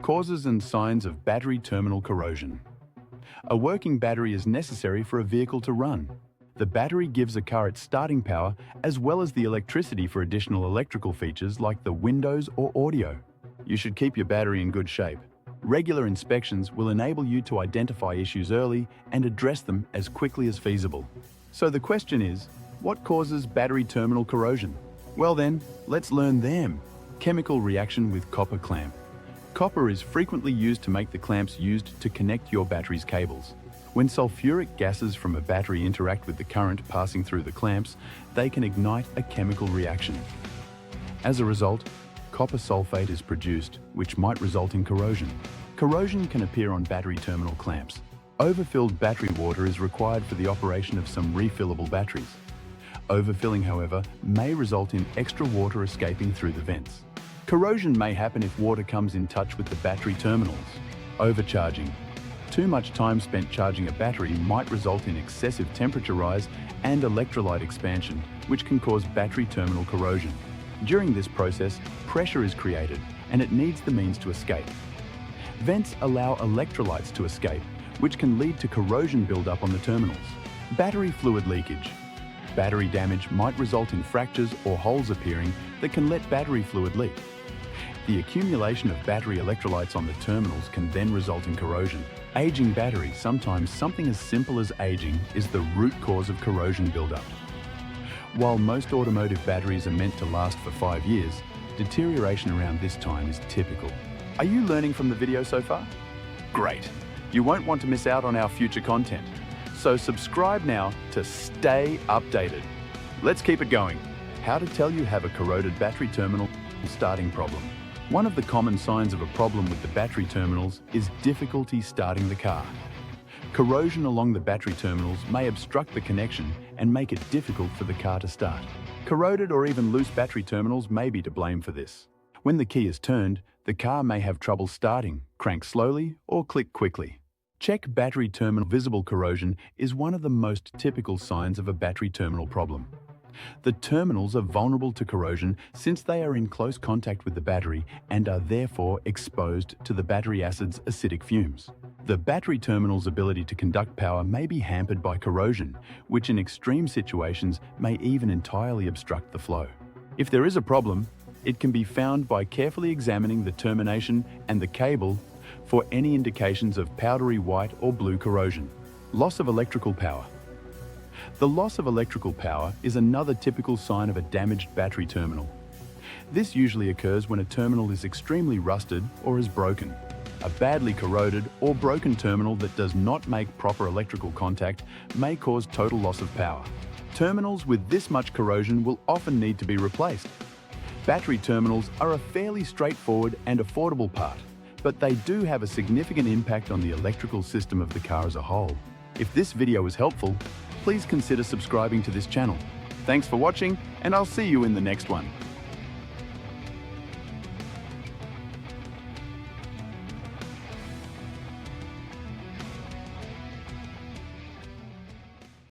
Causes and signs of battery terminal corrosion. A working battery is necessary for a vehicle to run. The battery gives a car its starting power as well as the electricity for additional electrical features like the windows or audio. You should keep your battery in good shape. Regular inspections will enable you to identify issues early and address them as quickly as feasible. So the question is, what causes battery terminal corrosion? Well then, let's learn them. Chemical reaction with copper clamp. Copper is frequently used to make the clamps used to connect your battery's cables. When sulfuric gases from a battery interact with the current passing through the clamps, they can ignite a chemical reaction. As a result, copper sulfate is produced, which might result in corrosion. Corrosion can appear on battery terminal clamps. Overfilled battery water is required for the operation of some refillable batteries. Overfilling, however, may result in extra water escaping through the vents. Corrosion may happen if water comes in touch with the battery terminals. Overcharging. Too much time spent charging a battery might result in excessive temperature rise and electrolyte expansion, which can cause battery terminal corrosion. During this process, pressure is created, and it needs the means to escape. Vents allow electrolytes to escape, which can lead to corrosion buildup on the terminals. Battery fluid leakage. Battery damage might result in fractures or holes appearing that can let battery fluid leak. The accumulation of battery electrolytes on the terminals can then result in corrosion. Aging batteries, sometimes something as simple as aging, is the root cause of corrosion buildup. While most automotive batteries are meant to last for 5 years, deterioration around this time is typical. Are you learning from the video so far? Great! You won't want to miss out on our future content. So subscribe now to stay updated. Let's keep it going. How to tell you have a corroded battery terminal starting problem. One of the common signs of a problem with the battery terminals is difficulty starting the car. Corrosion along the battery terminals may obstruct the connection and make it difficult for the car to start. Corroded or even loose battery terminals may be to blame for this. When the key is turned, the car may have trouble starting, crank slowly, or click quickly. Check battery terminal. Visible corrosion is one of the most typical signs of a battery terminal problem. The terminals are vulnerable to corrosion since they are in close contact with the battery and are therefore exposed to the battery acid's acidic fumes. The battery terminal's ability to conduct power may be hampered by corrosion, which in extreme situations may even entirely obstruct the flow. If there is a problem, it can be found by carefully examining the termination and the cable for any indications of powdery white or blue corrosion. Loss of electrical power. The loss of electrical power is another typical sign of a damaged battery terminal. This usually occurs when a terminal is extremely rusted or is broken. A badly corroded or broken terminal that does not make proper electrical contact may cause total loss of power. Terminals with this much corrosion will often need to be replaced. Battery terminals are a fairly straightforward and affordable part, but they do have a significant impact on the electrical system of the car as a whole. If this video was helpful, please consider subscribing to this channel. Thanks for watching, and I'll see you in the next one.